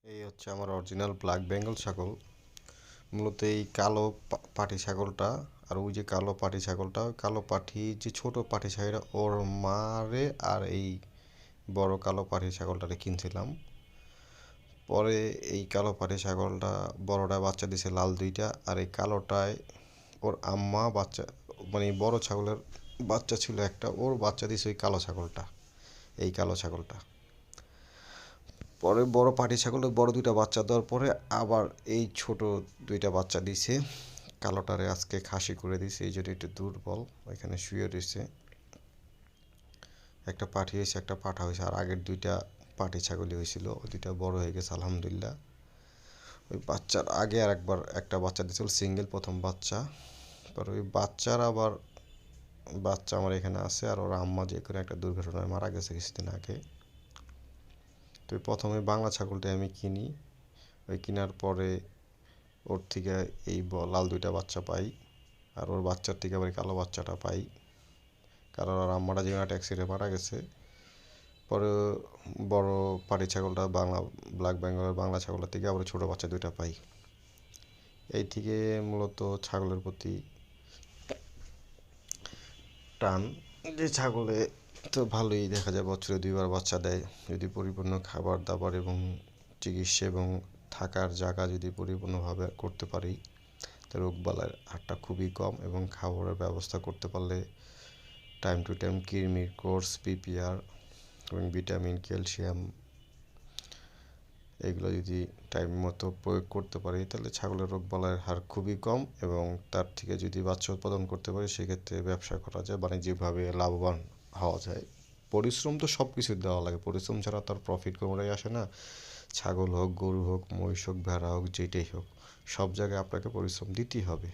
এই হচ্ছে আমার অরিজিনাল ব্ল্যাক বেঙ্গল ছাগল। মূলত এই কালো পাটি ছাগলটা আর ওই যে কালো পাটি ছাগলটা, কালো পাঠি যে ছোট পাটি ছাগলটা ওর মারে আর এই বড় কালো পাটি ছাগলটারে কিনছিলাম। পরে এই কালো পাটি ছাগলটা বড়টা বাচ্চা দিছে লাল দুইটা, আর এই কালোটায় ওর আম্মা বাচ্চা, মানে বড় ছাগলের বাচ্চা ছিল একটা, ওর বাচ্চা দিছে ওই কালো ছাগলটা, এই কালো ছাগলটা। পরে বড় পাটি ছাগলের বড় দুইটা বাচ্চা দেওয়ার পরে আবার এই ছোট দুইটা বাচ্চা দিছে। কালোটারে আজকে খাসি করে দিছে, এই জন্য একটু দুর্বল, ওইখানে শুয়ে রয়েছে। একটা পাঠি হয়েছে, একটা পাঠা হয়েছে, আর আগের দুইটা পাটি ছাগলই হয়েছিল, ওই দুইটা বড় হয়ে গেছে আলহামদুলিল্লাহ। ওই বাচ্চার আগে আর একবার একটা বাচ্চা দিয়েছিল সিঙ্গেল, প্রথম বাচ্চা। পর ওই বাচ্চার আবার বাচ্চা আমার এখানে আছে, আর ওর আম্মা যে কোনো একটা দুর্ঘটনায় মারা গেছে কিছুদিন আগে। তো প্রথমে বাংলা ছাগলটাই আমি কিনি, ওই কেনার পরে ওর থেকে এই লাল দুইটা বাচ্চা পাই, আর ওর বাচ্চার থেকে আবার কালো বাচ্চাটা পাই, কারণ ওর আম্মাটা যে একটা অ্যাক্সিডেন্টে মারা গেছে। পরে বড় পাটি ছাগলটা বাংলা ব্ল্যাক বেঙ্গলের বাংলা ছাগলের থেকে আবার ছোটো বাচ্চা দুইটা পাই। এই থেকে মূলত ছাগলের প্রতি টান, যে ছাগলে তো ভালোই দেখা যায় বছরে দুইবার বাচ্চা দেয়, যদি পরিপূর্ণ খাবার দাবার এবং চিকিৎসা এবং থাকার জায়গা যদি পরিপূর্ণভাবে করতে পারি, তো রোগবালাইয়ের হারটা খুবই কম, এবং খাবারের ব্যবস্থা করতে পারলে টাইম টু টাইম কৃমির কোর্স, পিপিআর এবং ভিটামিন, ক্যালসিয়াম এগুলো যদি টাইম মতো প্রয়োগ করতে পারি, তাহলে ছাগলের রোগবালাইয়ের হার খুবই কম, এবং তার থেকে যদি বাচ্চা উৎপাদন করতে পারি সেক্ষেত্রে ব্যবসা করা যায়, বাণিজ্যিকভাবে লাভবান হওয়া যায়। পরিশ্রম তো সব কিছুই দেওয়া লাগে, পরিশ্রম ছাড়া তার প্রফিট কোনোটাই আসে না। ছাগল হোক, গরু হোক, মহিষ হোক, ভেড়া হোক, যেটাই হোক, সব জায়গায় আপনাকে পরিশ্রম দিতেই হবে।